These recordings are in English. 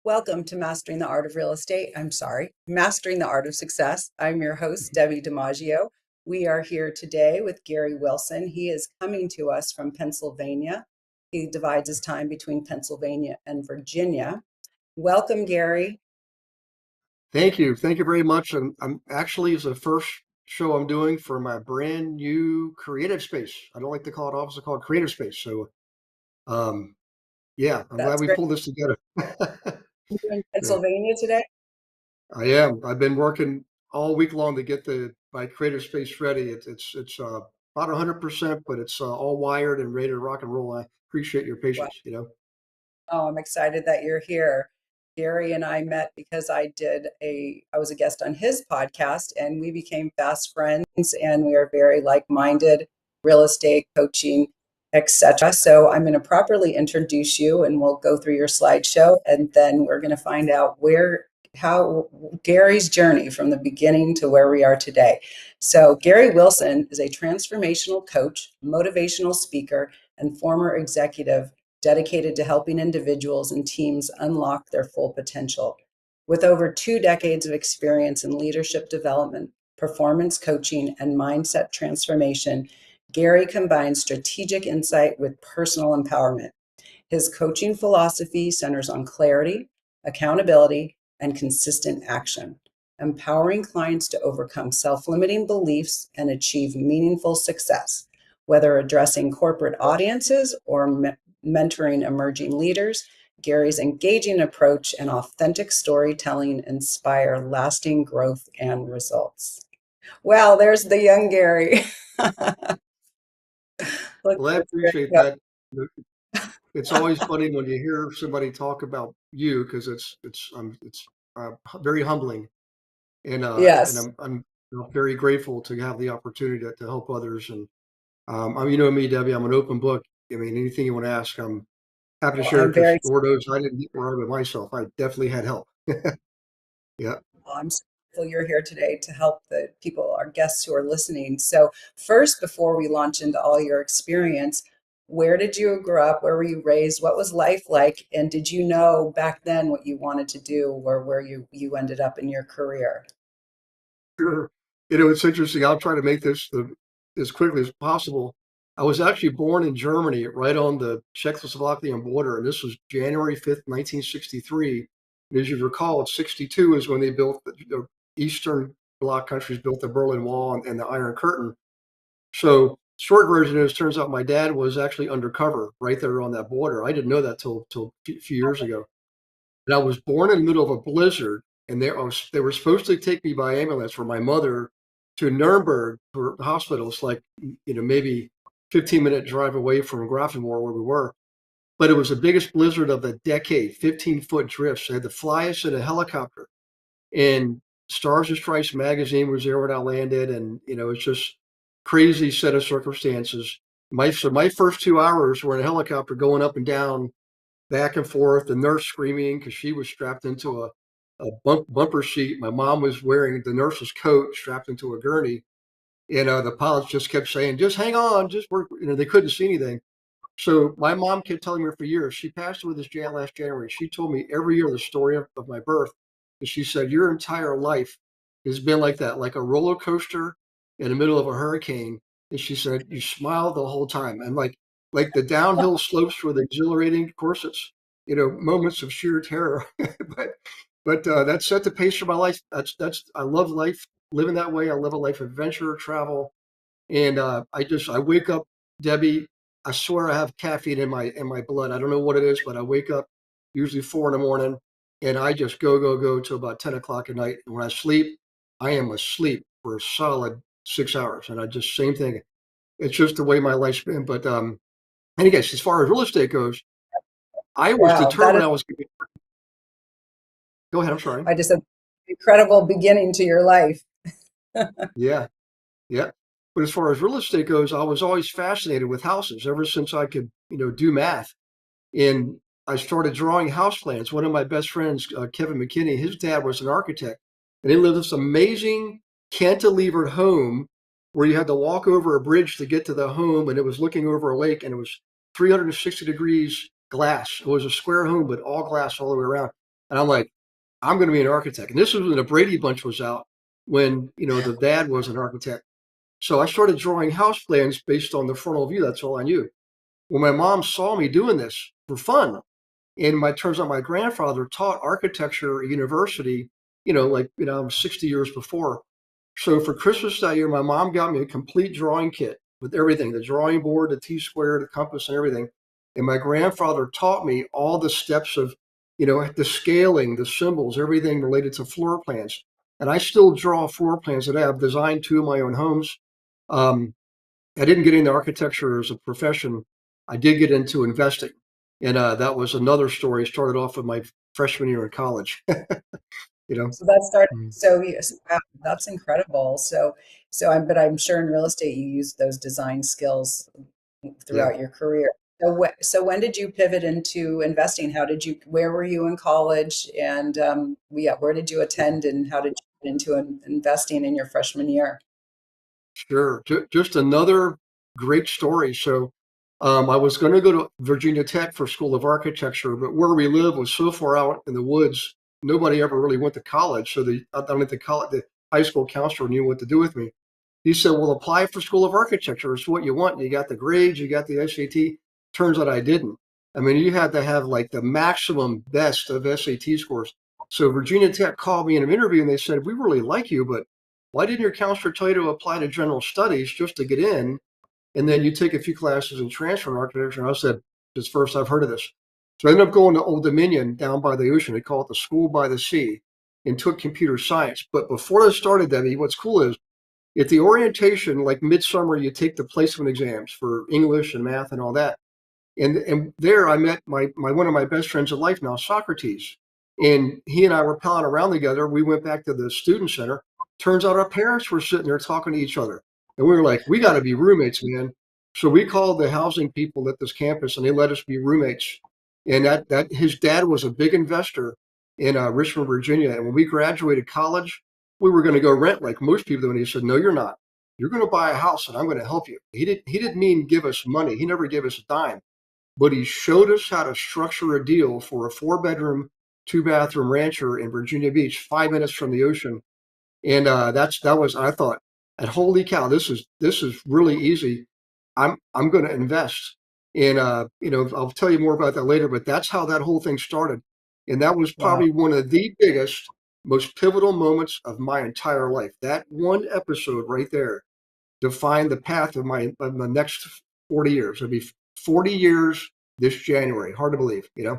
Welcome to Mastering the Art of Real Estate. Mastering the Art of Success. I'm your host, Debbi DiMaggio. We are here today with Gary Wilson. He is coming to us from Pennsylvania. He divides his time between Pennsylvania and Virginia. Welcome, Gary. Thank you. Thank you very much. I'm actually it's the first show I'm doing for my brand new creative space. I don't like to call it office, I call it creative space. So um yeah, I'm glad That's we great. pulled this together. You're in So Pennsylvania today? I am. I've been working all week long to get the my creative space ready. It's about 100%, but it's all wired and ready to rock and roll. I appreciate your Wow. patience. Oh, I'm excited that you're here. Gary and I met because I was a guest on his podcast and we became fast friends and we are very like-minded, real estate, coaching, etc. So I'm going to properly introduce you and we'll go through your slideshow and then we're going to find out how Gary's journey from the beginning to where we are today. So Gary Wilson is a transformational coach, motivational speaker, and former executive dedicated to helping individuals and teams unlock their full potential. With over 2 decades of experience in leadership development, performance coaching, and mindset transformation, Gary combines strategic insight with personal empowerment. His coaching philosophy centers on clarity, accountability, and consistent action, empowering clients to overcome self-limiting beliefs and achieve meaningful success. Whether addressing corporate audiences or mentoring emerging leaders, Gary's engaging approach and authentic storytelling inspire lasting growth and results. Well, there's the young Gary. Look Well, I what's great. appreciate that. It's always funny when you hear somebody talk about you because it's very humbling, and Yes. I'm very grateful to have the opportunity to help others. And you know me, Debbie, I'm an open book. I mean, anything you want to ask, I'm happy to Well, share I'm because very Lord knows I didn't get where I am myself. I definitely had help. Yeah. I'm so grateful you're here today to help the people, our guests who are listening. So, first, before we launch into all your experience, where did you grow up? Where were you raised? What was life like? And did you know back then what you wanted to do or where you ended up in your career? Sure. It's interesting. I'll try to make this as quickly as possible. I was actually born in Germany, right on the Czechoslovakian border, and this was January 5th, 1963. And as you recall, it's 62 is when they built the Eastern Bloc countries built the Berlin Wall and the Iron Curtain. So, short version is, turns out my dad was actually undercover right there on that border. I didn't know that till a few years ago. And I was born in the middle of a blizzard, and they were supposed to take me by ambulance for my mother to Nuremberg for the hospital. It's like, maybe 15-minute drive away from Grafenwöhr where we were. But it was the biggest blizzard of the decade, 15-foot drifts. They had to fly us in a helicopter. And Stars and Stripes magazine was there when I landed, and it's just crazy set of circumstances. My first 2 hours were in a helicopter going up and down, back and forth. The nurse screaming because she was strapped into a bumper seat. My mom was wearing the nurse's coat, strapped into a gurney. The pilots just kept saying, "Just hang on, just work." They couldn't see anything. So my mom kept telling me for years. She passed away last January. She told me every year the story of my birth. And she said, "Your entire life has been like that, like a roller coaster in the middle of a hurricane." And she said, "You smiled the whole time." And like the downhill slopes were the exhilarating, of course, it's moments of sheer terror. but that set the pace for my life. That's I love life, living that way. I love a life of adventure, travel, and I wake up, Debbie. I swear I have caffeine in my blood. I don't know what it is, but I wake up usually 4 in the morning, and I just go till about 10 o'clock at night. And when I sleep, I am asleep for a solid 6 hours, and I just same thing. It's just the way my life's been. But and again, as far as real estate goes, I was Wow, that determined is, I was going to go ahead. I'm sorry. I just said, incredible beginning to your life. Yeah, yeah. But as far as real estate goes, I was always fascinated with houses ever since I could, do math. And I started drawing house plans. One of my best friends, Kevin McKinney, his dad was an architect, and they lived this amazing cantilevered home where you had to walk over a bridge to get to the home, and it was looking over a lake, and it was 360 degrees glass. It was a square home, but all glass all the way around. And I'm like, I'm going to be an architect. And this was when the Brady Bunch was out, when, the dad was an architect. So I started drawing house plans based on the frontal view. That's all I knew. Well, my mom saw me doing this for fun. And turns out my grandfather taught architecture at university, like, 60 years before. So for Christmas that year, my mom got me a complete drawing kit with everything, the drawing board, the T-square, the compass and everything. And my grandfather taught me all the steps of, the scaling, the symbols, everything related to floor plans. And I still draw floor plans today. I've designed 2 of my own homes. Um, I didn't get into architecture as a profession. I did get into investing. And that was another story. Started off with my freshman year in college, you know. So that started. Mm. So yes, wow, that's incredible. But I'm sure in real estate you used those design skills Yeah, throughout your career. So when did you pivot into investing? Where were you in college? And yeah, where did you attend and how did you get into investing in your freshman year? sure. Just another great story. So I was going to go to Virginia Tech for School of Architecture, but where we live was so far out in the woods, nobody ever really went to college. So I don't think the high school counselor knew what to do with me. He said, well, apply for School of Architecture. It's what you want. You got the grades, you got the SAT. Turns out I didn't. I mean, you had to have like the maximum best of SAT scores. So Virginia Tech called me in an interview and they said, we really like you, but why didn't your counselor tell you to apply to general studies just to get in? And then you take a few classes in transfer and architecture. And I said, this is first I've heard of this. So I ended up going to Old Dominion down by the ocean. They call it the School by the Sea, and took computer science. But before I started, Debbie, what's cool is at the orientation, like midsummer, you take the placement exams for English and math and all that. And there I met my one of my best friends in life now, Socrates. And he and I were palling around together. We went back to the student center. Turns out our parents were sitting there talking to each other. And we were like, we got to be roommates, man. So we called the housing people at this campus and they let us be roommates. And that his dad was a big investor in Richmond, Virginia. And when we graduated college, we were going to go rent like most people do. And he said, no, you're not. You're going to buy a house and I'm going to help you. He didn't mean give us money. He never gave us a dime, but he showed us how to structure a deal for a 4-bedroom, 2-bathroom rancher in Virginia Beach, 5 minutes from the ocean. And that was, I thought, and holy cow, this is really easy. I'm going to invest. And I'll tell you more about that later, but that's how that whole thing started. And that was Wow. probably one of the biggest, most pivotal moments of my entire life. That one episode right there defined the path of my next 40 years. It'll be 40 years this January. Hard to believe, you know?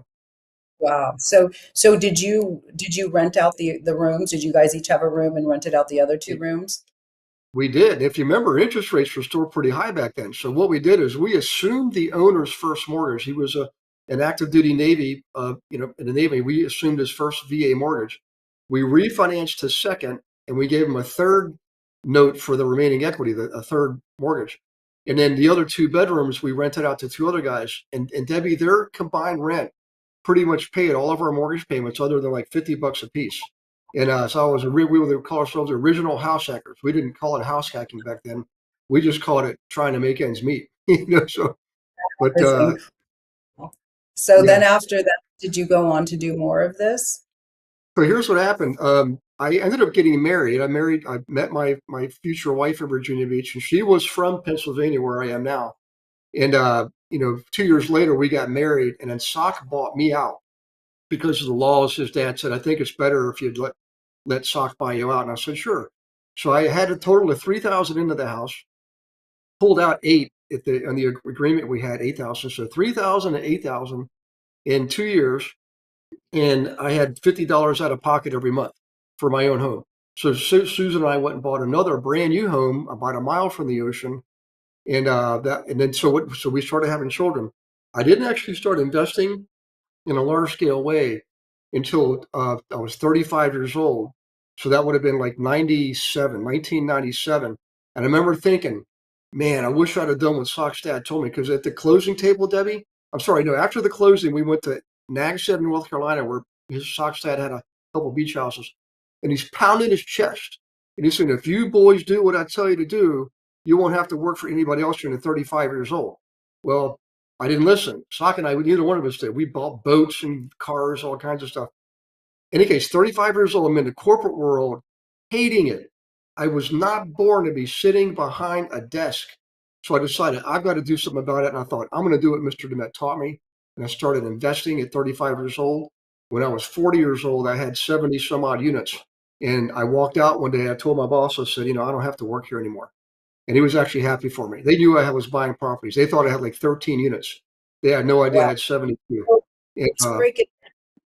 Wow. So did you rent out the rooms? Did you guys each have a room and rented out the other two rooms? We did. If you remember, interest rates were still pretty high back then. So what we did is we assumed the owner's first mortgage. He was an active duty Navy, in the Navy. We assumed his first VA mortgage. We refinanced his second, and we gave him a third note for the remaining equity, a third mortgage. And then the other 2 bedrooms we rented out to 2 other guys. And Debbie, their combined rent pretty much paid all of our mortgage payments, other than like $50 a piece. And so I was we would call ourselves the original house hackers. We didn't call it house hacking back then. We just called it trying to make ends meet. So but Is incredible. So yeah. then after that, did you go on to do more of this? So here's what happened. I ended up getting married. I met my future wife in Virginia Beach, and she was from Pennsylvania, where I am now. And 2 years later, we got married, and then Sock bought me out because of the laws. His dad said, I think it's better if you'd let Sock buy you out. And I said, sure. So I had a total of 3,000 into the house, pulled out eight on the agreement. We had 8,000. So 3,000 and 8,000 in 2 years. And I had $50 out of pocket every month for my own home. So Susan and I went and bought another brand new home about a mile from the ocean. And then so we started having children. I didn't actually start investing in a large scale way until I was 35 years old. So that would have been like 1997. And I remember thinking, man, I wish I'd have done what Sock's dad told me. Because at the closing table, Debbie, I'm sorry, no, after the closing, we went to Nags Head in North Carolina, where his Sock's dad had a couple beach houses. And he's pounding his chest. And he's saying, if you boys do what I tell you to do, you won't have to work for anybody else when you're 35 years old. Well, I didn't listen. Sock and I, neither one of us did. We bought boats and cars, all kinds of stuff. any case, 35 years old, I'm in the corporate world, hating it. I was not born to be sitting behind a desk. So I decided I've got to do something about it. And I thought, I'm going to do what Mr. DeMett taught me. And I started investing at 35 years old. When I was 40 years old, I had 70 some odd units. And I walked out one day, I told my boss, I said, I don't have to work here anymore. And he was actually happy for me. They knew I was buying properties. They thought I had like 13 units. They had no idea I Wow. had 72. So And, let's break it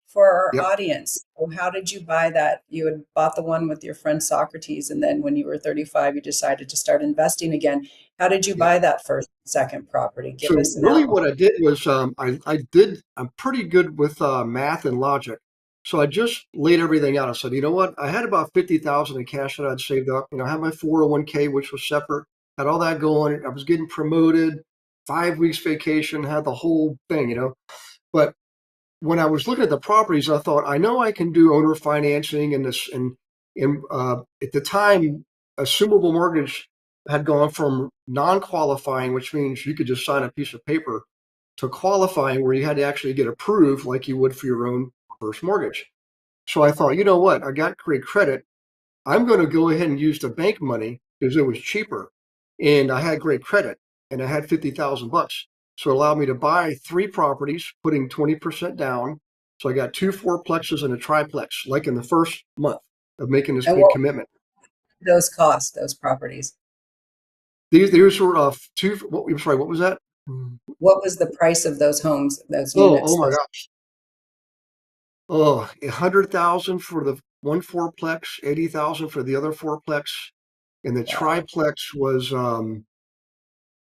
for our yep. audience. So how did you buy that? You had bought the one with your friend Socrates, and then when you were 35, you decided to start investing again. How did you Yep. buy that first, second property? Give So us an really outline. what I did was I'm pretty good with math and logic. So I just laid everything out. I said, you know what? I had about 50,000 in cash that I'd saved up. I had my 401k, which was separate, had all that going. I was getting promoted, 5 weeks vacation, had the whole thing. But when I was looking at the properties, I thought, I know I can do owner financing and this, and at the time, assumable mortgage had gone from non-qualifying, which means you could just sign a piece of paper, to qualifying, where you had to actually get approved like you would for your own first mortgage. So I thought, you know what? I got great credit. I'm going to go ahead and use the bank money because it was cheaper, and I had great credit, and I had 50,000 bucks. So it allowed me to buy 3 properties, putting 20% down. So I got 2 fourplexes and a triplex, like in the first month of making this And big what commitment. did those cost, those properties? These were two. I'm sorry, what was that? What was the price of those homes, those Oh units, my those? gosh. Oh, 100,000 for the 1 fourplex, 80,000 for the other fourplex, and the Wow. triplex was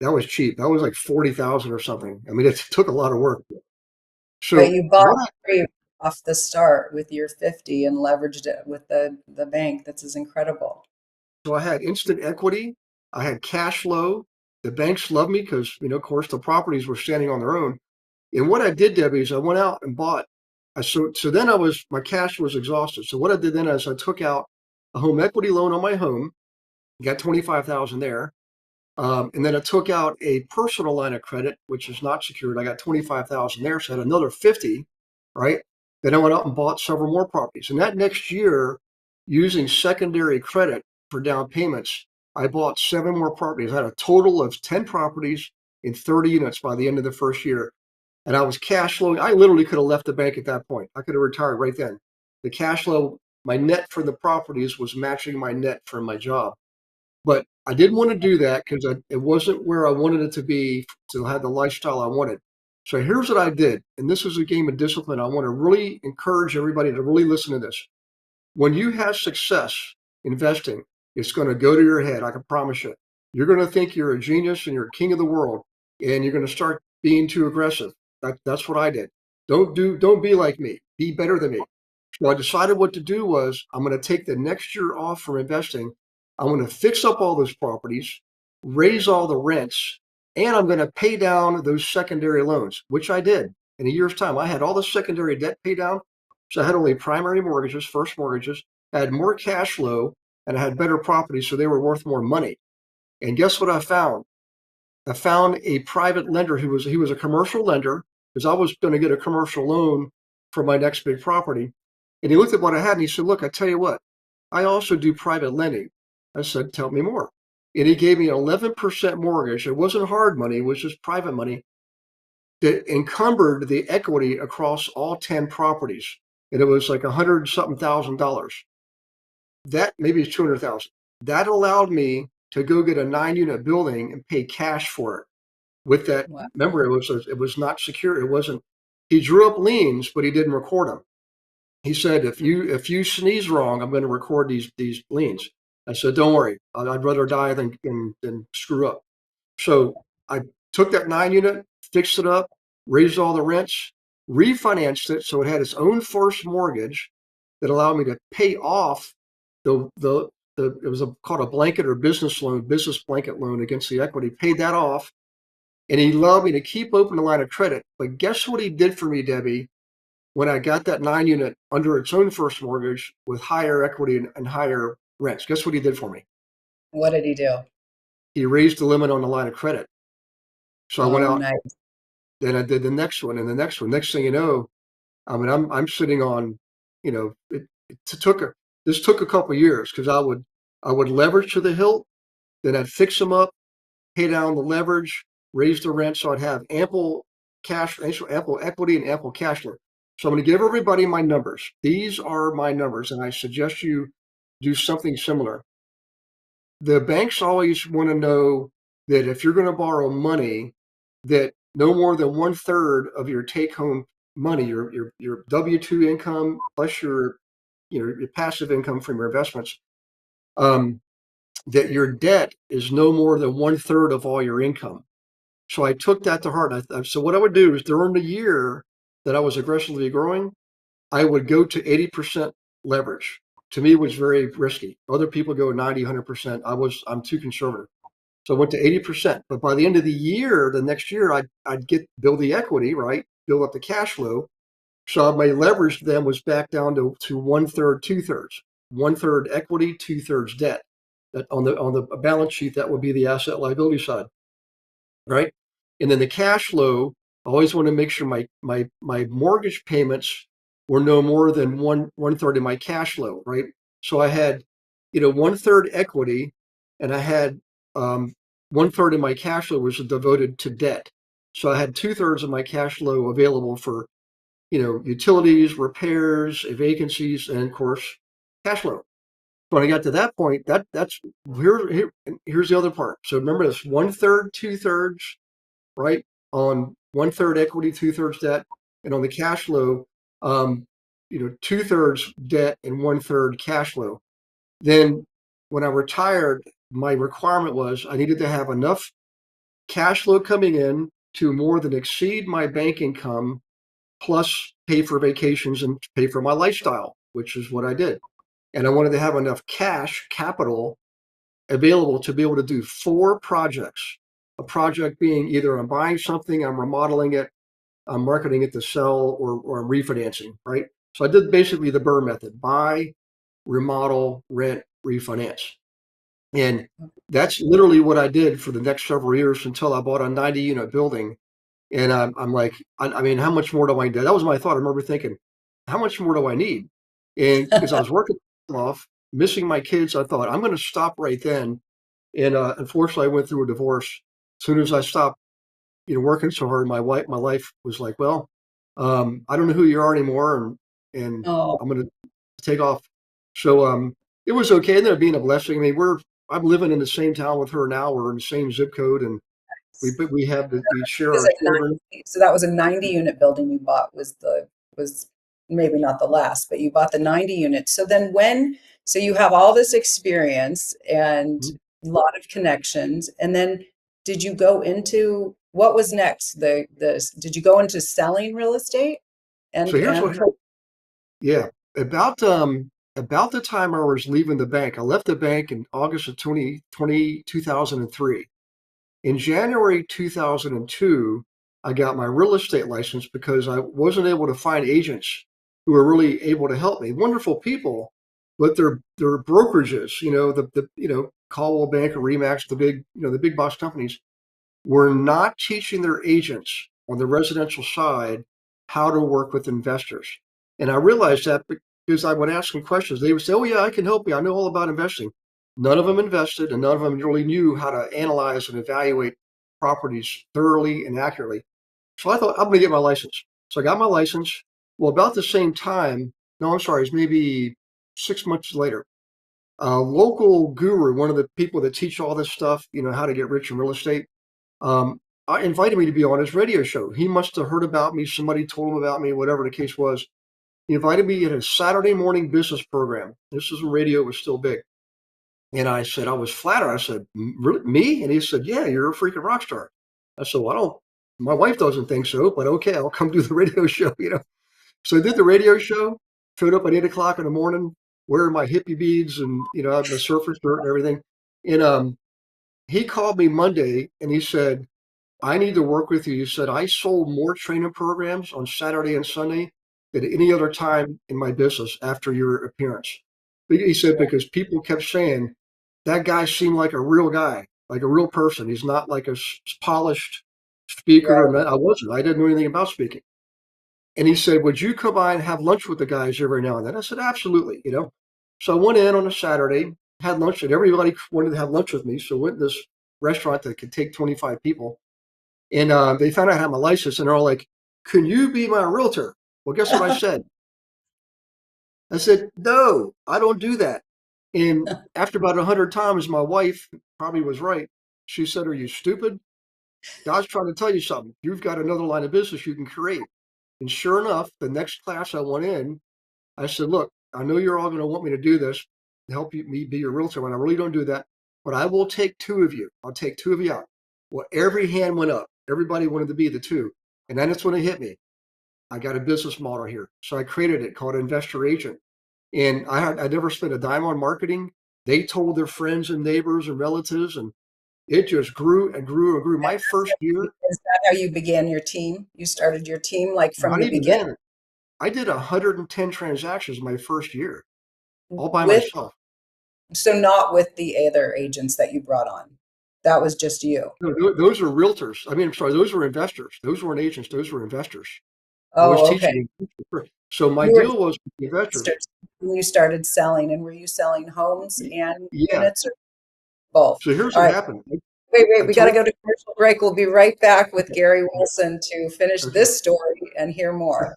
that was cheap. That was like 40,000 or something. I mean, it took a lot of work. But So you bought what I, three off the start with your 50 and leveraged it with the bank. That's is incredible. so I had instant equity. I had cash flow. The banks loved me because, of course, the properties were standing on their own. And what I did, Debbie, is I went out and bought. So then my cash was exhausted. So what I did then is I took out a home equity loan on my home, got 25,000 there. And then I took out a personal line of credit, which is not secured. I got 25,000 there, so I had another 50, right? Then I went out and bought several more properties. And that next year, using secondary credit for down payments, I bought 7 more properties. I had a total of 10 properties in 30 units by the end of the first year. And I was cash flowing. I literally could have left the bank at that point. I could have retired right then. The cash flow, my net for the properties was matching my net from my job. But I didn't want to do that because it wasn't where I wanted it to be to have the lifestyle I wanted. So here's what I did, and this is a game of discipline. I want to really encourage everybody to really listen to this. When you have success investing, it's going to go to your head. I can promise you. You're going to think you're a genius and you're king of the world, and you're going to start being too aggressive. That's what I did. Don't be like me. Be better than me. So I decided what to do was I'm going to take the next year off from investing. I'm going to fix up all those properties, raise all the rents, and I'm going to pay down those secondary loans, which I did in a year's time. I had all the secondary debt paid down. So I had only primary mortgages, first mortgages, I had more cash flow, and I had better properties, so they were worth more money. And guess what I found? I found a private lender he was a commercial lender because I was going to get a commercial loan for my next big property. And he looked at what I had and he said, "Look, I tell you what, I also do private lending." I said, "Tell me more." And he gave me an 11% mortgage. It wasn't hard money, it was just private money that encumbered the equity across all 10 properties. And it was like 100 something thousand dollars. That maybe it's 200,000. That allowed me to go get a 9 unit building and pay cash for it with that. Wow. Remember, it was not secure. It wasn't. He drew up liens, but he didn't record them. He said, if you sneeze wrong, I'm going to record these liens. I said, don't worry. I'd rather die than screw up. So I took that 9 unit, fixed it up, raised all the rents, refinanced it so it had its own first mortgage that allowed me to pay off the it was called a blanket or business loan, business blanket loan against the equity. Paid that off, and he allowed me to keep open the line of credit. But guess what he did for me, Debbie? When I got that 9 unit under its own first mortgage with higher equity and higher rents, guess what he did for me? What did he do? He raised the limit on the line of credit. So I went Oh, out, nice. then I did the next one and the next one. Next thing you know, I mean, I'm sitting on this took a couple of years because I would leverage to the hilt, then I'd fix them up, pay down the leverage, raise the rent, so I'd have ample cash, ample equity, and ample cash flow. So I'm going to give everybody my numbers. These are my numbers, and I suggest you do something similar. The banks always want to know that if you're going to borrow money, that no more than 1/3 of your take-home money, your W-2 income plus your passive income from your investments, um, that your debt is no more than 1/3 of all your income. So I took that to heart. So what I would do is during the year that I was aggressively growing, I would go to 80% leverage. To me, it was very risky. Other people go 90, 100%. I'm too conservative. So I went to 80%. But by the end of the year, the next year, I'd build the equity, right? Build up the cash flow. So my leverage then was back down to 1/3, 2/3. 1/3 equity, 2/3 debt. That on the balance sheet, that would be the asset liability side, right? And then the cash flow, I always want to make sure my mortgage payments were no more than 1/3 of my cash flow, right? So I had, 1/3 equity, and I had 1/3 of my cash flow was devoted to debt. So I had 2/3 of my cash flow available for, utilities, repairs, vacancies, and of course, cash flow. When I got to that point, here's the other part. So remember this: 1/3, 2/3, right? On 1/3 equity, 2/3 debt, and on the cash flow, 2/3 debt and 1/3 cash flow. Then when I retired, my requirement was I needed to have enough cash flow coming in to more than exceed my bank income, plus pay for vacations and pay for my lifestyle, which is what I did. And I wanted to have enough cash capital available to be able to do 4 projects. A project being either I'm buying something, I'm remodeling it, I'm marketing it to sell, or I'm refinancing, right? So I did basically the Burr method: buy, remodel, rent, refinance. And that's literally what I did for the next several years until I bought a 90-unit building. And I'm like, I mean, how much more do I need? That was my thought. I remember thinking, how much more do I need? And because I was working off, missing my kids, I thought I'm going to stop right then. And unfortunately, I went through a divorce. As soon as I stopped, working so hard, my life was like, well, I don't know who you are anymore, and Oh, I'm going to take off. So it was okay. And that being a blessing. I mean, I'm living in the same town with her now. We're in the same zip code, and we share is our it children. 90? So that was a 90 unit building you bought was maybe not the last, but you bought the 90 units. So then so you have all this experience and a lot of connections, and then did you go into what was next? Did you go into selling real estate So here's what and happened. Yeah, about the time I was leaving the bank, I left the bank in August of 2003. In January 2002, I got my real estate license because I wasn't able to find agents who were really able to help me. Wonderful people, but they're brokerages, Caldwell Bank or Remax, the big box companies were not teaching their agents on the residential side how to work with investors. And I realized that because I would ask them questions. They would say, "Oh yeah, I can help you. I know all about investing." None of them invested, and none of them really knew how to analyze and evaluate properties thoroughly and accurately. So I thought, I'm going to get my license. So I got my license. Well, about the same time, no, I'm sorry, it's maybe 6 months later, a local guru, one of the people that teach all this stuff, how to get rich in real estate, um, invited me to be on his radio show. He must have heard about me. Somebody told him about me, whatever the case was. He invited me in his Saturday morning business program. This was when radio was still big. And I said, I was flattered. I said, really, me? And he said, yeah, you're a freaking rock star. I said, well, my wife doesn't think so, but okay, I'll come do the radio show. So I did the radio show, showed up at 8 o'clock in the morning, wearing my hippie beads and, I had my surfer shirt and everything. And he called me Monday and he said, I need to work with you. You said, I sold more training programs on Saturday and Sunday than any other time in my business after your appearance. He said, because people kept saying, that guy seemed like a real guy, like a real person. He's not like a polished speaker. right. And I wasn't. I didn't know anything about speaking. And he said, would you come by and have lunch with the guys every now and then? I said, absolutely, So I went in on a Saturday, had lunch, and everybody wanted to have lunch with me. So I went to this restaurant that could take 25 people. And they found out I had my license, and they're all like, can you be my realtor? Well, guess what I said? I said, no, I don't do that. And after about 100 times, my wife probably was right. She said, are you stupid? God's trying to tell you something. You've got another line of business you can create. And sure enough, the next class I went in, I said, look, I know you're all going to want me to do this, to help me be your realtor, and I really don't do that, but I will take two of you. I'll take two of you out. Well, every hand went up. Everybody wanted to be the two. And then it's when it hit me. I got a business model here. So I created it called Investor Agent. And I never spent a dime on marketing. They told their friends and neighbors and relatives, and it just grew and grew and grew. My first year. Is that how you began your team? You started your team like from Not the even beginning? then. I did 110 transactions my first year, all by With myself. So not with the other agents that you brought on. That was just you. No, those are realtors. I mean, I'm sorry, those were investors. Those weren't agents. Those were investors. I was Oh, okay. teaching them. So my You were deal was with the investors. when you started selling, and were you selling homes and Yeah. units or both? So here's All what right. happened. Wait, I we got to told. go to commercial break. We'll be right back with Gary Wilson to finish Okay. this story and hear more.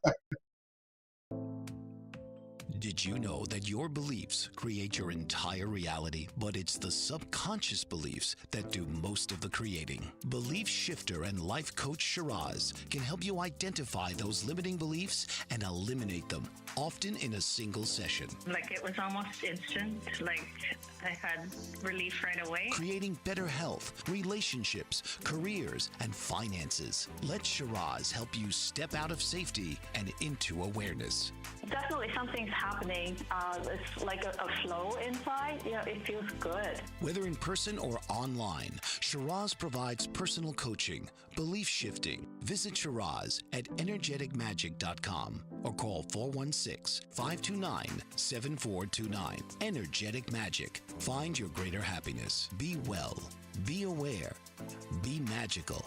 Did you know that your beliefs create your entire reality, but it's the subconscious beliefs that do most of the creating? Belief shifter and life coach Shiraz can help you identify those limiting beliefs and eliminate them, often in a single session. Like it was almost instant, like I had relief right away. Creating better health, relationships, careers, and finances. Let Shiraz help you step out of safety and into awareness. Definitely something's happening. It's like a flow inside. It feels good. Whether in person or online, Shiraz provides personal coaching, belief shifting. Visit Shiraz at energeticmagic.com or call 416-529-7429. Energetic Magic. Find your greater happiness. Be well. Be aware. Be magical.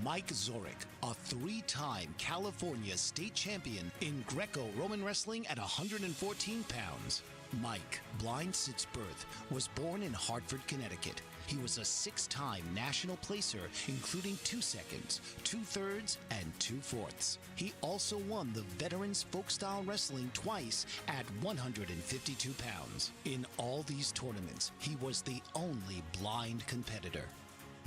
Mike Zorek, a three-time California state champion in Greco-Roman wrestling at 114 pounds. Mike, blind since birth, was born in Hartford, Connecticut. He was a six-time national placer, including 2 seconds, 2/3, and 2/4. He also won the Veterans Folk-Style Wrestling twice at 152 pounds. In all these tournaments, he was the only blind competitor.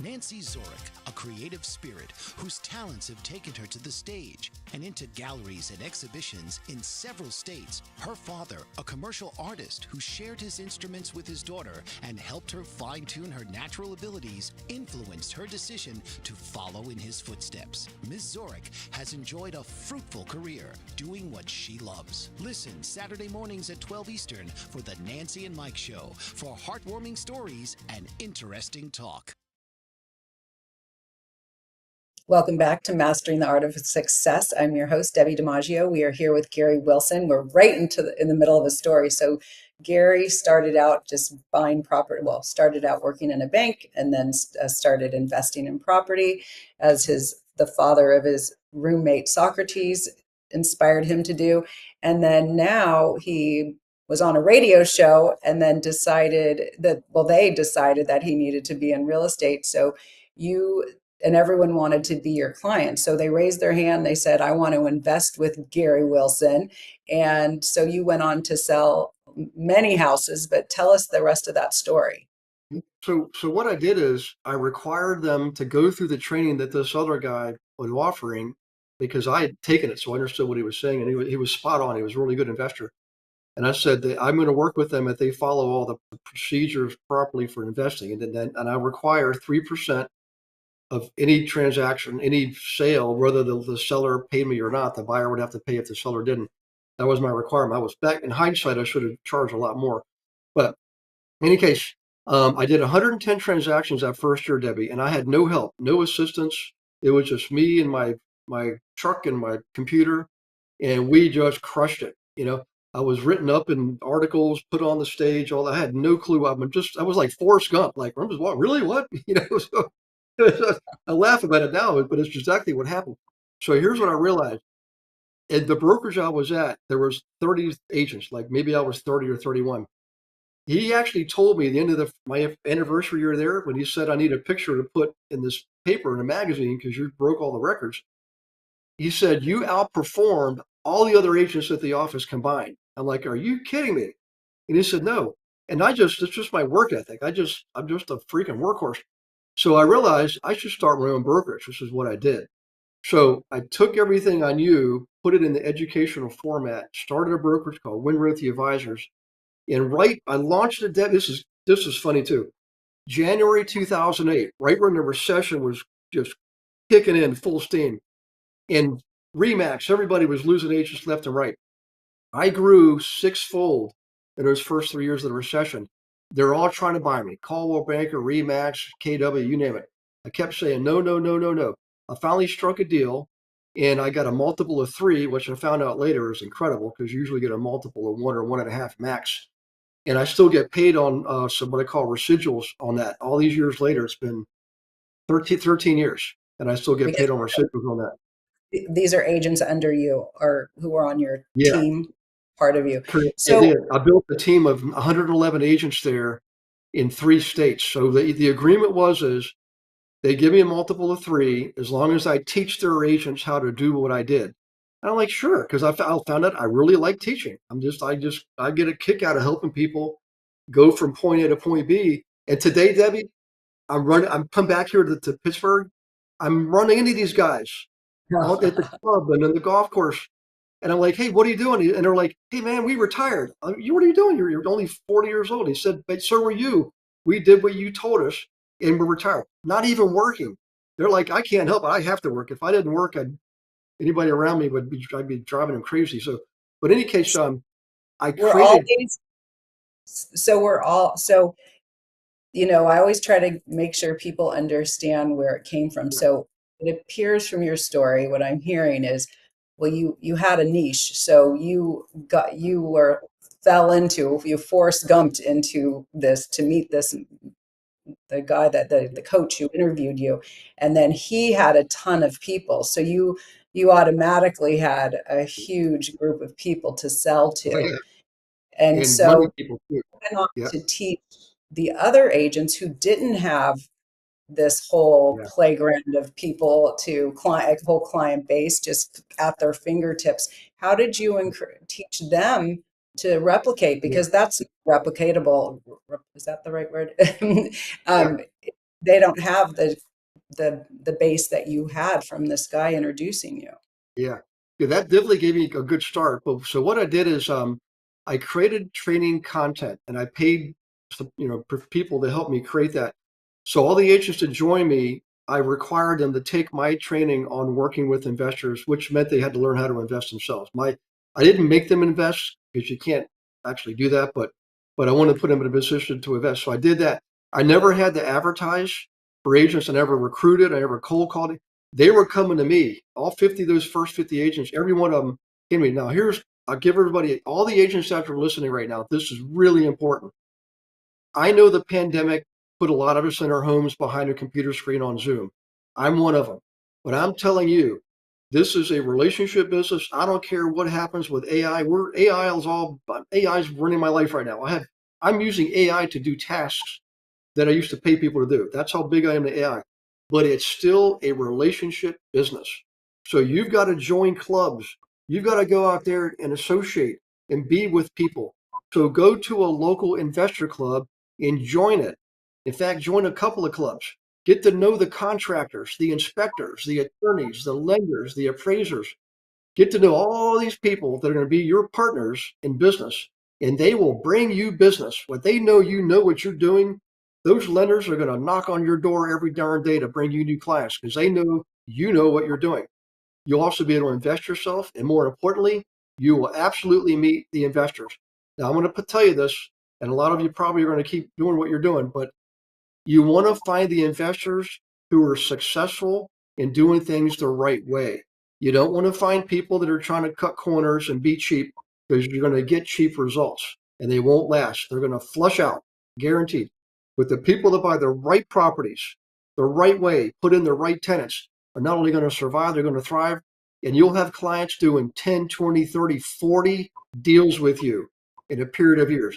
Nancy Zorek, a creative spirit whose talents have taken her to the stage and into galleries and exhibitions in several states. Her father, a commercial artist who shared his instruments with his daughter and helped her fine-tune her natural abilities, influenced her decision to follow in his footsteps. Ms. Zorek has enjoyed a fruitful career doing what she loves. Listen Saturday mornings at 12 Eastern for the Nancy and Mike Show for heartwarming stories and interesting talk. Welcome back to Mastering the Art of Success. I'm your host, Debbi DiMaggio. We are here with Gary Wilson. We're right in the middle of a story. So Gary started out just buying property. Well, started out working in a bank and then started investing in property as the father of his roommate Socrates inspired him to do. And then now he was on a radio show and then they decided that he needed to be in real estate. So and everyone wanted to be your client. So they raised their hand. They said, I want to invest with Gary Wilson. And so you went on to sell many houses, but tell us the rest of that story. So what I did is I required them to go through the training that this other guy was offering because I had taken it. So I understood what he was saying. And he was spot on. He was a really good investor. And I said that I'm going to work with them if they follow all the procedures properly for investing. And I require 3% of any transaction, any sale, whether the seller paid me or not. The buyer would have to pay if the seller didn't. That was my requirement. I was back in hindsight, I should have charged a lot more. But in any case, I did 110 transactions that first year, Debbi, and I had no help, no assistance. It was just me and my truck and my computer, and we just crushed it. I was written up in articles, put on the stage, all that. I had no clue. I was like Forrest Gump, like, what, really? What? So I laugh about it now, but it's exactly what happened. So here's what I realized. At the brokerage I was at, there was 30 agents, like maybe I was 30 or 31. He actually told me at the end of my anniversary year there, when he said, I need a picture to put in this paper in a magazine because you broke all the records. He said, you outperformed all the other agents at the office combined. I'm like, are you kidding me? And he said, no. And it's just my work ethic. I'm just a freaking workhorse. So I realized I should start my own brokerage, which is what I did. So I took everything I knew, put it in the educational format, started a brokerage called Winworthy Advisors. And I launched it. This is funny too. January 2008, right when the recession was just kicking in full steam. In Remax, everybody was losing agents left and right. I grew sixfold in those first 3 years of the recession. They're all trying to buy me. Caldwell Banker, Remax, KW, you name it. I kept saying, no, no, no, no, no. I finally struck a deal and I got a multiple of 3, which I found out later is incredible because you usually get a multiple of 1 or 1.5 max. And I still get paid on some what I call residuals on that. All these years later, it's been 13 years, and I still get Because paid on residuals on that. these are agents under you or who are on your Yeah, team, part of you. correct. I So did. I built a team of 111 agents there in 3 states. So the agreement is they give me a multiple of 3 as long as I teach their agents how to do what I did. And I'm like, sure, because I found out I really like teaching. I get a kick out of helping people go from point A to point B. And today, Debbie, I'm come back here to Pittsburgh. I'm running into these guys out at the club and in the golf course. And I'm like, hey, what are you doing? And they're like, hey, man, we retired. What are you doing? You're only 40 years old. He said, but so are you. We did what you told us and we're retired. Not even working. They're like, I can't help it. I have to work. If I didn't work, anybody around me I'd be driving them crazy. So, but in any case, I we're all created. so I always try to make sure people understand where it came from. So it appears from your story, what I'm hearing is, well, you had a niche, so you forced gumped into this to meet the guy the coach who interviewed you, and then he had a ton of people, so you automatically had a huge group of people to sell Oh, to, yeah. and And money so people too. went on Yeah. to teach the other agents who didn't have this whole Yeah. playground of people to client, a whole client base just at their fingertips. How did you teach them to replicate? Yeah. Because that's replicatable. Is that the right word? Yeah. um, they don't have the base that you had from this guy introducing you. Yeah. Yeah, that definitely gave me a good start. But so what I did is I created training content and I paid for people to help me create that. So all the agents that joined me, I required them to take my training on working with investors, which meant they had to learn how to invest themselves. I didn't make them invest because you can't actually do that, but I wanted to put them in a position to invest. So I did that. I never had to advertise for agents. I never recruited. I never cold called. They were coming to me. All 50 of those first 50 agents, every one of them came to me. Now I'll give everybody, all the agents that are listening right now, this is really important. I know the pandemic put a lot of us in our homes behind a computer screen on Zoom. I'm one of them. But I'm telling you, this is a relationship business. I don't care what happens with AI. AI is running my life right now. I'm using AI to do tasks that I used to pay people to do. That's how big I am to AI. But it's still a relationship business. So you've got to join clubs. You've got to go out there and associate and be with people. So go to a local investor club and join it. In fact, join a couple of clubs. Get to know the contractors, the inspectors, the attorneys, the lenders, the appraisers. Get to know all these people that are going to be your partners in business, and they will bring you business. When they know you know what you're doing, those lenders are going to knock on your door every darn day to bring you new clients because they know you know what you're doing. You'll also be able to invest yourself, and more importantly, you will absolutely meet the investors. Now, I'm going to tell you this, and a lot of you probably are going to keep doing what you're doing, but you want to find the investors who are successful in doing things the right way. You don't want to find people that are trying to cut corners and be cheap. because you're going to get cheap results and they won't last. They're going to flush out, guaranteed. But the people that buy the right properties, the right way, put in the right tenants, are not only going to survive, they're going to thrive. And you'll have clients doing 10, 20, 30, 40 deals with you in a period of years.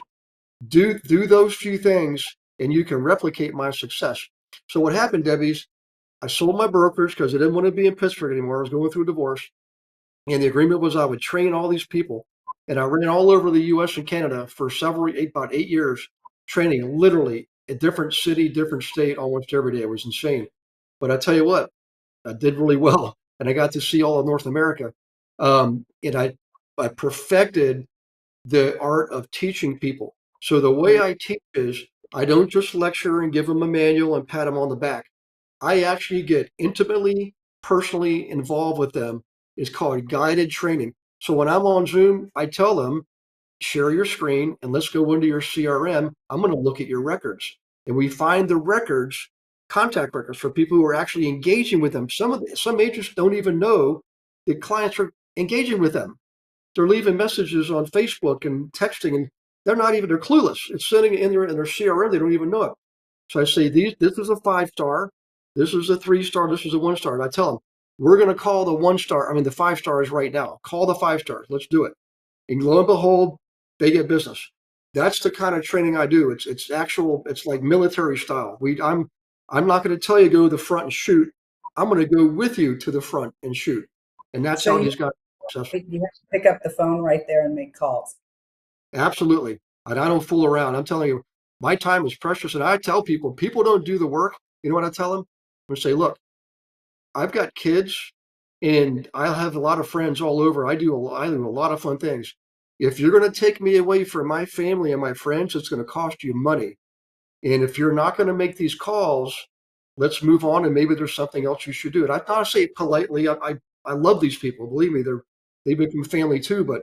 Do those few things and you can replicate my success. So what happened, Debbie's, I sold my brokers because I didn't want to be in Pittsburgh anymore. I was going through a divorce. And the agreement was I would train all these people. And I ran all over the US and Canada for about 8 years, training literally a different city, different state, almost every day. It was insane. But I tell you what, I did really well. And I got to see all of North America. And I perfected the art of teaching people. So the way I teach is I don't just lecture and give them a manual and pat them on the back. I actually get intimately, personally involved with them. It's called guided training. So when I'm on Zoom, I tell them, share your screen and let's go into your CRM. I'm going to look at your records. And we find the records, contact records for people who are actually engaging with them. Some agents don't even know that clients are engaging with them. They're leaving messages on Facebook and texting, and they're clueless. It's sitting in their CRM. They don't even know it. So I say, this is a 5-star, this is a 3-star, this is a 1-star. And I tell them, we're going to call the 1-star, the 5 stars right now. Call the 5 stars. Let's do it. And lo and behold, they get business. That's the kind of training I do. It's like military style. I'm not going to tell you go to the front and shoot. I'm going to go with you to the front and shoot. And that's how these guys are successful. You have to pick up the phone right there and make calls. Absolutely. And I don't fool around. I'm telling you, my time is precious. And I tell people don't do the work. You know what I tell them? I say, look, I've got kids and I have a lot of friends all over. I do a lot of fun things. If you're going to take me away from my family and my friends, it's going to cost you money. And if you're not going to make these calls, let's move on. And maybe there's something else you should do. And I thought I say it politely. I love these people. Believe me, they become family too. But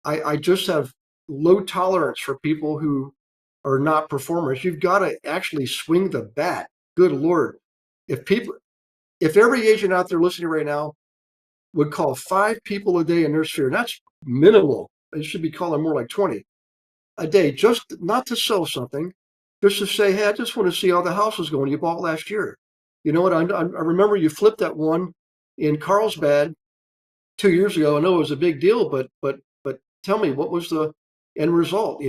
I just have low tolerance for people who are not performers. You've got to actually swing the bat. Good Lord. If every agent out there listening right now would call 5 people a day in their sphere, and that's minimal. They should be calling more like 20 a day, just not to sell something, just to say, hey, I just want to see how the house is going you bought last year. You know what? I remember you flipped that one in Carlsbad 2 years ago. I know it was a big deal, but tell me, what was the end result?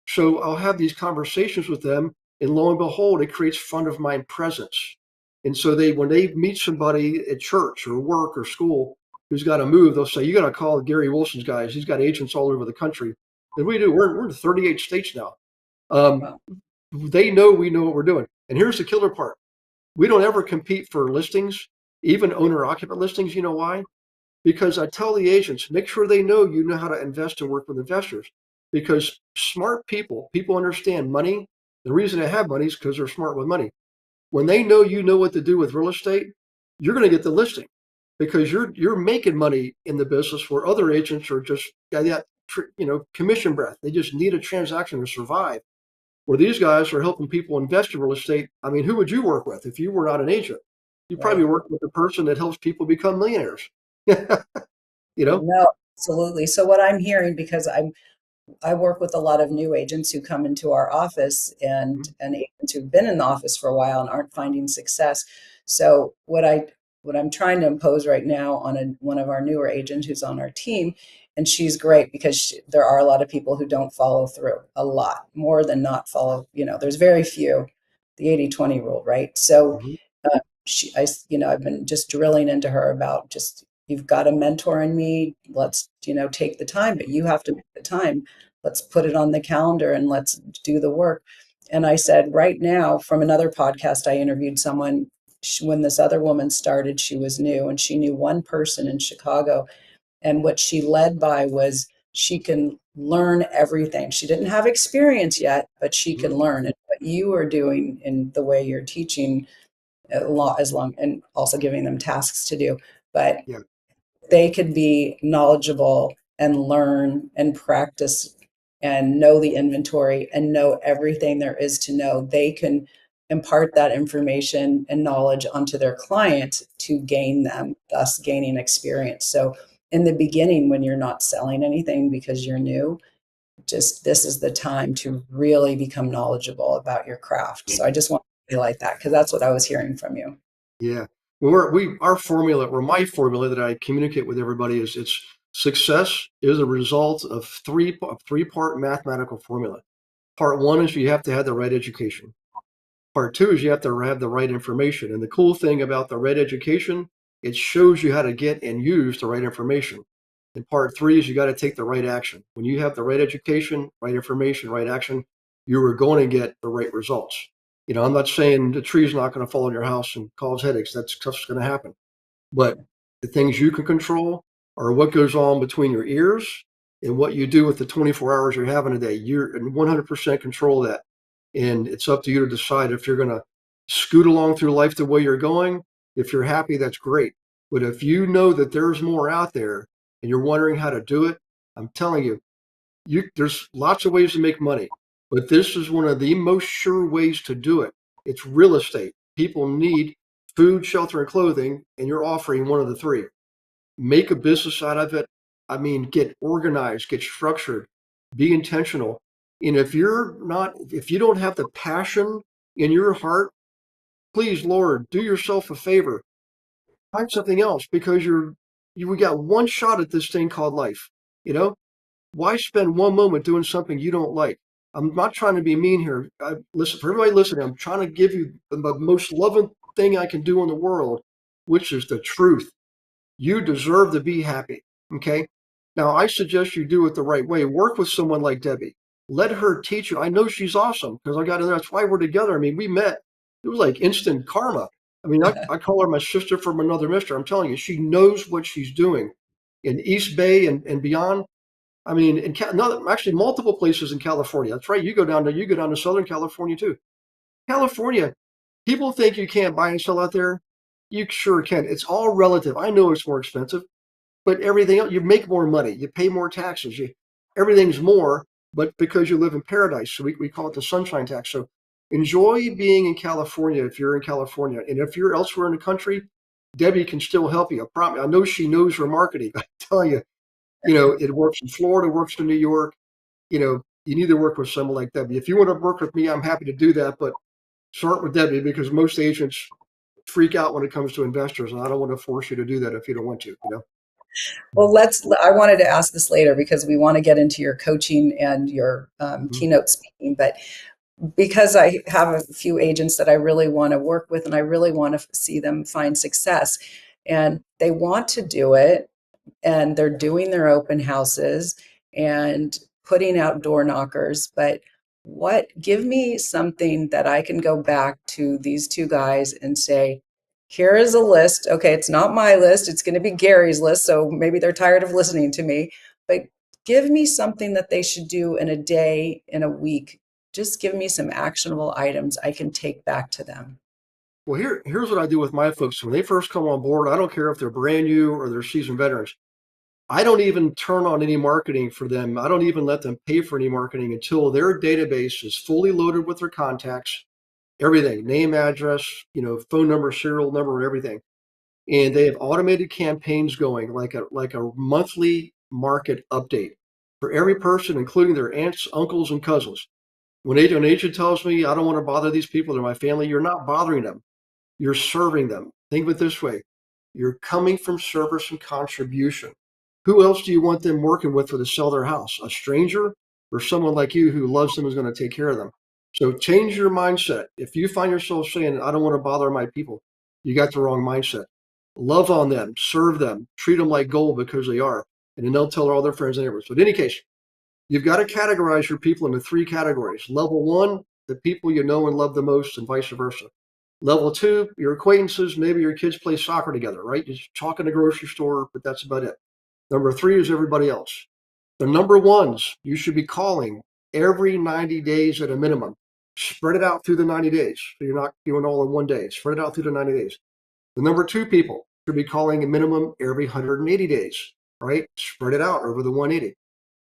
So I'll have these conversations with them, and lo and behold, it creates front of mind presence. And so when they meet somebody at church or work or school who's got to move, they'll say, you got to call Gary Wilson's guys. He's got agents all over the country. And we do. We're in 38 states now. They know we know what we're doing. And here's the killer part. We don't ever compete for listings, even owner-occupant listings. You know why? Because I tell the agents, make sure they know you know how to invest and work with investors. Because smart people understand money. The reason they have money is because they're smart with money. When they know you know what to do with real estate, you're going to get the listing because you're making money in the business where other agents are just commission breath. They just need a transaction to survive. Where these guys are helping people invest in real estate. Who would you work with if you were not an agent? You probably work with the person that helps people become millionaires. No, absolutely. So what I'm hearing, because I work with a lot of new agents who come into our office and agents who've been in the office for a while and aren't finding success. So what I'm trying to impose right now on one of our newer agents who's on our team, and she's great because there are a lot of people who don't follow through, a lot more than not follow. There's very few, the 80-20 rule, right? So I've been just drilling into her about just, you've got a mentor in me. Let's, take the time, but you have to make the time. Let's put it on the calendar and let's do the work. And I said, right now, from another podcast, I interviewed someone when this other woman started. She was new and she knew one person in Chicago. And what she led by was she can learn everything. She didn't have experience yet, but she can learn. And what you are doing in the way you're teaching and also giving them tasks to do, but they could be knowledgeable and learn and practice and know the inventory and know everything there is to know. They can impart that information and knowledge onto their client to gain them, thus gaining experience. So in the beginning, when you're not selling anything because you're new, just this is the time to really become knowledgeable about your craft. So I just want to highlight that because that's what I was hearing from you. Yeah. Well, our formula, or my formula that I communicate with everybody is it's success is a result of three-part mathematical formula. Part one is you have to have the right education. Part two is you have to have the right information. And the cool thing about the right education, it shows you how to get and use the right information. And part three is you got to take the right action. When you have the right education, right information, right action, you are going to get the right results. I'm not saying the tree's not going to fall in your house and cause headaches. That's stuff's going to happen. But the things you can control are what goes on between your ears and what you do with the 24 hours you're having a day. You're in 100% control of that. And it's up to you to decide if you're going to scoot along through life the way you're going. If you're happy, that's great. But if you know that there's more out there and you're wondering how to do it, I'm telling you, there's lots of ways to make money, but this is one of the most sure ways to do it. It's real estate. People need food, shelter, and clothing, and you're offering one of the three. Make a business out of it. I mean, get organized, get structured, be intentional. And if you don't have the passion in your heart, please, Lord, do yourself a favor. Find something else, because we got one shot at this thing called life. Why spend one moment doing something you don't like? I'm not trying to be mean here. Listen, for everybody listening, I'm trying to give you the most loving thing I can do in the world, which is the truth. You deserve to be happy. Okay. Now, I suggest you do it the right way. Work with someone like Debbi. Let her teach you. I know she's awesome because that's why we're together. I mean, we met. It was like instant karma. I mean, I call her my sister from another mister. I'm telling you, she knows what she's doing in East Bay and beyond. I mean, actually multiple places in California. That's right. You go down to Southern California too. California, people think you can't buy and sell out there. You sure can. It's all relative. I know it's more expensive, but everything else, you make more money. You pay more taxes. Everything's more, but because you live in paradise. So we call it the sunshine tax. So enjoy being in California if you're in California. And if you're elsewhere in the country, Debbi can still help you. I promise. I know she knows her marketing. I tell you. It works in Florida, works in New York. You need to work with someone like Debbi. If you want to work with me, I'm happy to do that. But start with Debbi, because most agents freak out when it comes to investors, and I don't want to force you to do that if you don't want to. Well, I wanted to ask this later because we want to get into your coaching and your keynote speaking, but because I have a few agents that I really want to work with and I really want to see them find success, and they want to do it, and they're doing their open houses and putting out door knockers, but give me something that I can go back to these two guys and say, here is a list. Okay, it's not my list, it's going to be Gary's list, so maybe they're tired of listening to me, but give me something that they should do in a day, in a week. Just give me some actionable items I can take back to them. Well, here's what I do with my folks. When they first come on board, I don't care if they're brand new or they're seasoned veterans. I don't even turn on any marketing for them. I don't even let them pay for any marketing until their database is fully loaded with their contacts, everything, name, address, phone number, serial number, everything. And they have automated campaigns going, like a monthly market update for every person, including their aunts, uncles, and cousins. When an agent tells me, I don't want to bother these people, they're my family, you're not bothering them. You're serving them. Think of it this way. You're coming from service and contribution. Who else do you want them working with to sell their house? A stranger or someone like you who loves them, is going to take care of them? So change your mindset. If you find yourself saying, I don't want to bother my people, you got the wrong mindset. Love on them, serve them, treat them like gold because they are. And then they'll tell all their friends and neighbors. But in any case, you've got to categorize your people into three categories. Level one, the people you know and love the most, and vice versa. Level two, your acquaintances, maybe your kids play soccer together, right? Just talk in the grocery store, but that's about it. Number three is everybody else. The number ones you should be calling every 90 days at a minimum. Spread it out through the 90 days. So you're not doing all in one day. Spread it out through the 90 days. The number two people should be calling a minimum every 180 days, right? Spread it out over the 180.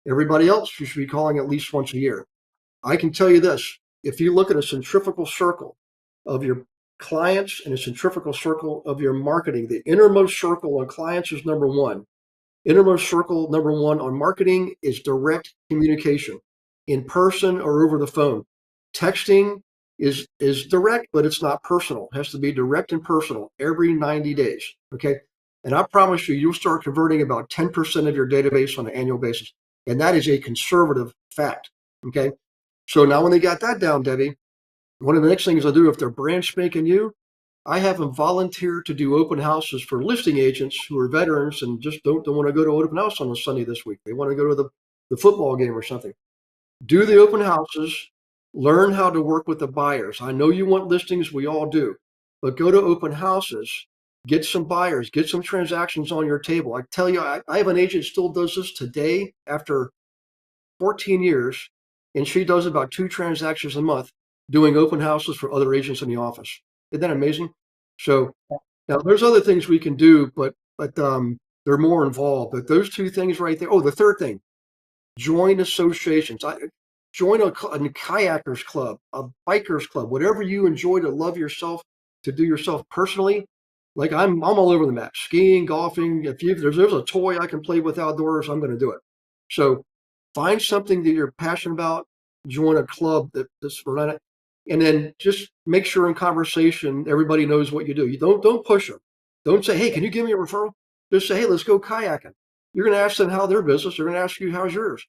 Everybody else, you should be calling at least once a year. I can tell you this, if you look at a centrifugal circle of your clients and a centrifugal circle of your marketing, the innermost circle on clients is number one. Innermost circle number one on marketing is direct communication, in person or over the phone. Texting is direct, but it's not personal. It has to be direct and personal every 90 days. Okay. And I promise you, you'll start converting about 10% of your database on an annual basis. And that is a conservative fact. Okay. So now when they got that down, Debbie, one of the next things I do, if they're brand spanking new, I have them volunteer to do open houses for listing agents who are veterans and just don't want to go to open house on a Sunday this week. They want to go to the football game or something. Do the open houses, learn how to work with the buyers. I know you want listings, we all do, but go to open houses, get some buyers, get some transactions on your table. I tell you, I have an agent still does this today after 14 years, and she does about 2 transactions a month doing open houses for other agents in the office. Isn't that amazing? So now there's other things we can do, but they're more involved. But those 2 things right there. Oh, the third thing, join associations. Join a kayakers club, a bikers club, whatever you enjoy to love yourself, to do yourself personally. Like I'm all over the map, skiing, golfing. If there's a toy I can play with outdoors, I'm going to do it. So find something that you're passionate about, join a club that's for it, and then just make sure in conversation everybody knows what you do. You don't push them. Don't say, hey, can you give me a referral? Just say, hey, let's go kayaking. You're going to ask them how their business. They're going to ask you how's yours.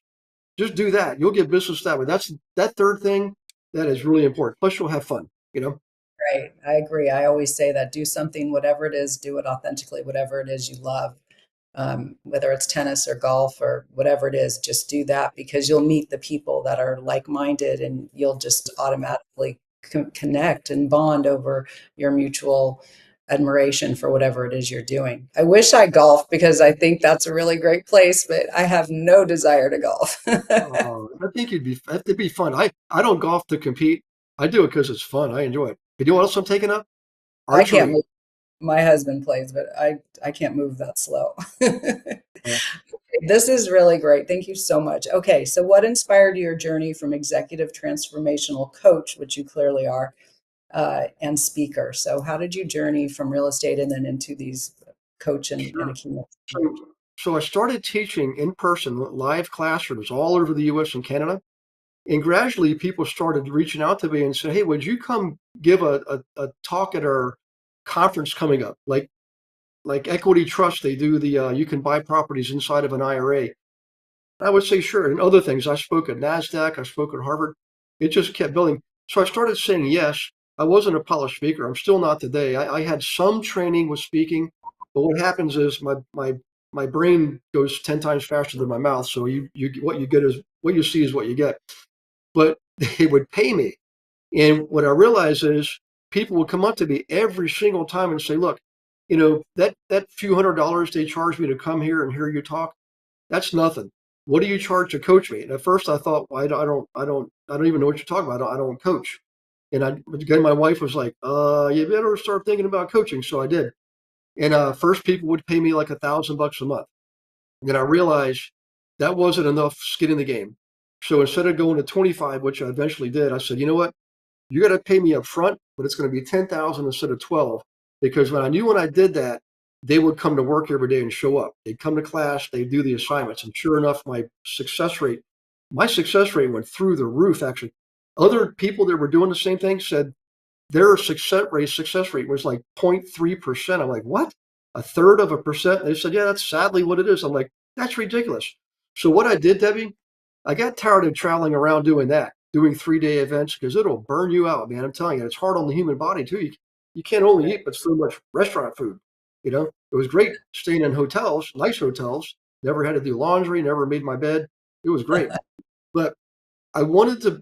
Just do that. You'll get business that way. That's that third thing that is really important. Plus, you'll have fun. You know. Right. I agree. I always say that do something, whatever it is, do it authentically, whatever it is you love. Whether it's tennis or golf or whatever it is, just do that because you'll meet the people that are like-minded and you'll just automatically connect and bond over your mutual admiration for whatever it is you're doing. I wish I golfed because I think that's a really great place, but I have no desire to golf. I think it'd be fun. I don't golf to compete. I do it because it's fun. I enjoy it. You know what else I'm taking up? I can't Archery. move. My husband plays, but I can't move that slow. Yeah. This is really great. Thank you so much. Okay, so what inspired your journey from executive transformational coach, which you clearly are, and speaker? So how did you journey from real estate and then into these coach and a Sure. keynote So, speaker? so I started teaching in person, live classrooms all over the U.S. and Canada. And gradually people started reaching out to me and said, hey, would you come give a talk at our conference coming up? Like Equity Trust, they do the you can buy properties inside of an IRA. I would say sure. And other things. I spoke at NASDAQ, I spoke at Harvard. It just kept building. So I started saying yes. I wasn't a polished speaker. I'm still not today. I had some training with speaking, but what happens is my brain goes 10 times faster than my mouth. So you what you get is what you see is what you get. But they would pay me. And what I realized is people would come up to me every single time and say, look, that few $100s they charge me to come here and hear you talk, that's nothing. What do you charge to coach me? And at first I thought, well, I don't even know what you're talking about. I don't coach. And again, my wife was like, you better start thinking about coaching. So I did. And first people would pay me like $1,000 a month. And then I realized that wasn't enough skin in the game. So instead of going to 25, which I eventually did, I said, you know what? You got to pay me up front, but it's going to be 10,000 instead of 12. Because when I did that, they would come to work every day and show up. They'd come to class, they'd do the assignments. And sure enough, my success rate went through the roof, actually. Other people that were doing the same thing said their success rate was like 0.3%. I'm like, what? A third of a percent? They said, yeah, that's sadly what it is. I'm like, that's ridiculous. So what I did, Debbie, I got tired of traveling around doing that, doing 3-day events because it'll burn you out, man. I'm telling you, it's hard on the human body too. You can't only eat but so much restaurant food. It was great staying in hotels, nice hotels. Never had to do laundry, never made my bed. It was great. But I wanted to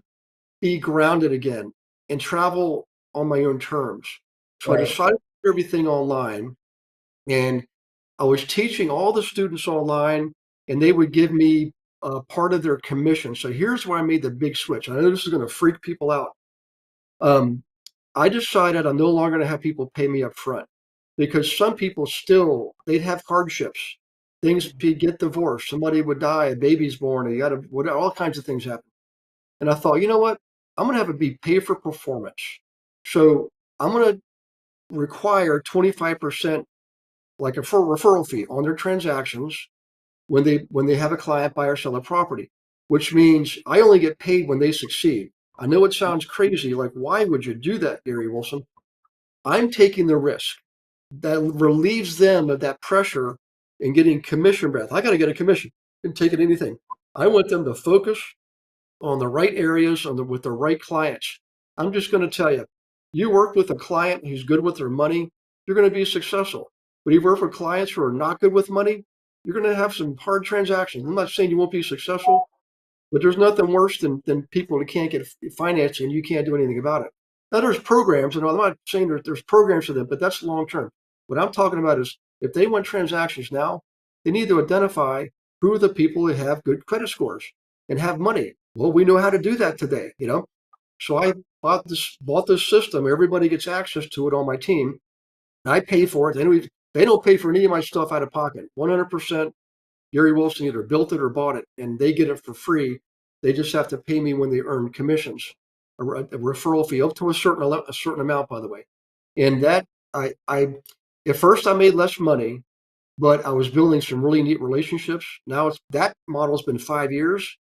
be grounded again and travel on my own terms. So I Right. decided to do everything online, and I was teaching all the students online, and they would give me part of their commission. So here's where I made the big switch. I know this is going to freak people out. Um, I decided I'm no longer going to have people pay me up front because some people still they'd have hardships. Things get divorced, somebody would die, a baby's born, and you got to all kinds of things happen. And I thought, you know what? I'm going to have it be pay for performance. So I'm going to require 25% like a referral fee on their transactions. when they have a client buy or sell a property, which means I only get paid when they succeed. I know it sounds crazy, like why would you do that, Gary Wilson? I'm taking the risk that relieves them of that pressure and getting commission breath. I got to get a commission and take it anything. I want them to focus on the right areas with the right clients. I'm just going to tell you, you work with a client who's good with their money, you're going to be successful. But if you work with clients who are not good with money, you're going to have some hard transactions. I'm not saying you won't be successful, but there's nothing worse than people that can't get financing and you can't do anything about it. Now there's programs, and I'm not saying there's programs for them, but that's long term. What I'm talking about is if they want transactions now, they need to identify who are the people that have good credit scores and have money. Well, we know how to do that today, you know. So I bought this system. Everybody gets access to it on my team. And I pay for it. They don't pay for any of my stuff out of pocket. 100%. Gary Wilson either built it or bought it, and they get it for free. They just have to pay me when they earn commissions, a referral fee up to a certain amount, by the way. And that I at first I made less money, but I was building some really neat relationships. Now that model's been 5 years,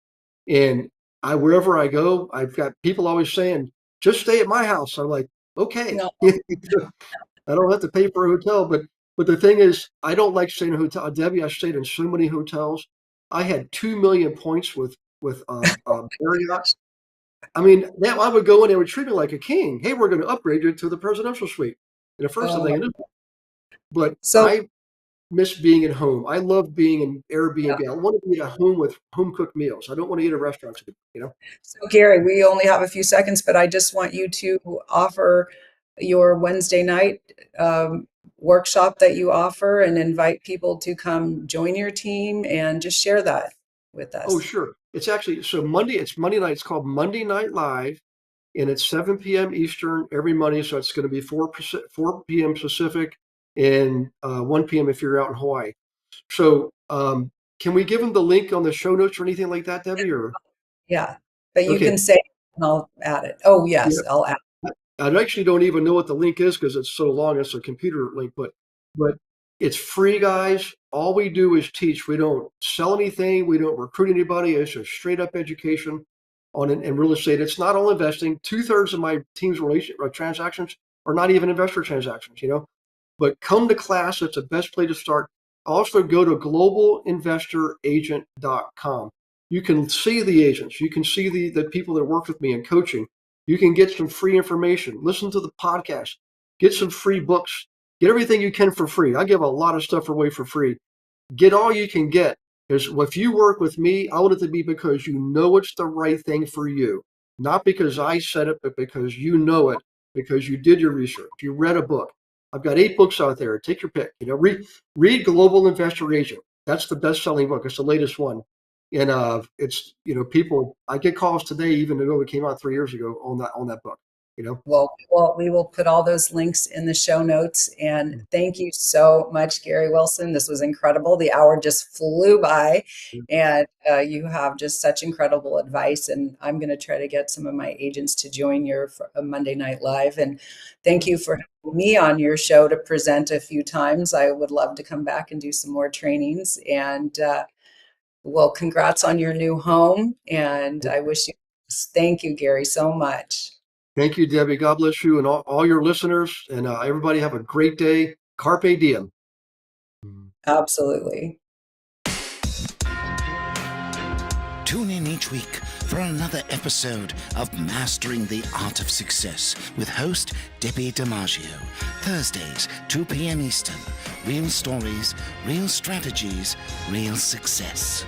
and wherever I go, I've got people always saying, "Just stay at my house." I'm like, okay. No. I don't have to pay for a hotel, but the thing is, I don't like staying in a hotel. Debbie, I stayed in so many hotels. I had 2 million points with Marriott. I mean, now I would go in and would treat me like a king. Hey, we're going to upgrade you to the presidential suite. And the first thing I knew, but So I miss being at home. I love being in Airbnb. yeah. I want to be at home with home cooked meals. I don't want to eat at restaurants, you know? So Gary, we only have a few seconds, but I just want you to offer your Wednesday night workshop that you offer and invite people to come join your team and just share that with Oh, us. sure. It's actually, it's Monday night. It's called Monday Night Live, and it's 7 p.m. Eastern every Monday. So it's going to be 4 p.m. Pacific and 1 p.m. if you're out in Hawaii. So can we give them the link on the show notes or anything like that, Debbie? Or Yeah, but you okay, can say it and I'll add it. Oh, yeah. yes, I'll add. I actually don't even know what the link is because it's so long. It's a computer link, but it's free, guys. All we do is teach. We don't sell anything. We don't recruit anybody. It's a straight up education on in real estate. It's not all investing. 2/3 of my team's transactions are not even investor transactions, you know. But come to class. It's the best place to start. Also go to globalinvestoragent.com. You can see the agents. You can see the people that work with me in coaching. You can get some free information. Listen to the podcast. Get some free books. Get everything you can for free. I give a lot of stuff away for free. Get all you can get. Because if you work with me, I want it to be because you know it's the right thing for you. Not because I said it, but because you know it, because you did your research. You read a book. I've got 8 books out there. Take your pick. You know, read Global Investor Agent. That's the best-selling book. It's the latest one. And it's, you know, people, I get calls today, even though it came out 3 years ago on that book, you know. Well, we will put all those links in the show notes. And thank you so much, Gary Wilson. This was incredible. The hour just flew by, and you have just such incredible advice. And I'm going to try to get some of my agents to join your Monday Night Live. And thank you for having me on your show to present a few times. I would love to come back and do some more trainings. And well, congrats on your new home. And I wish you, thank you, Gary, so much. Thank you, Debbie. God bless you and all your listeners. And everybody have a great day. Carpe diem. Absolutely. Tune in each week for another episode of Mastering the Art of Success with host Debbi DiMaggio. Thursdays, 2 p.m. Eastern. Real stories, real strategies, real success.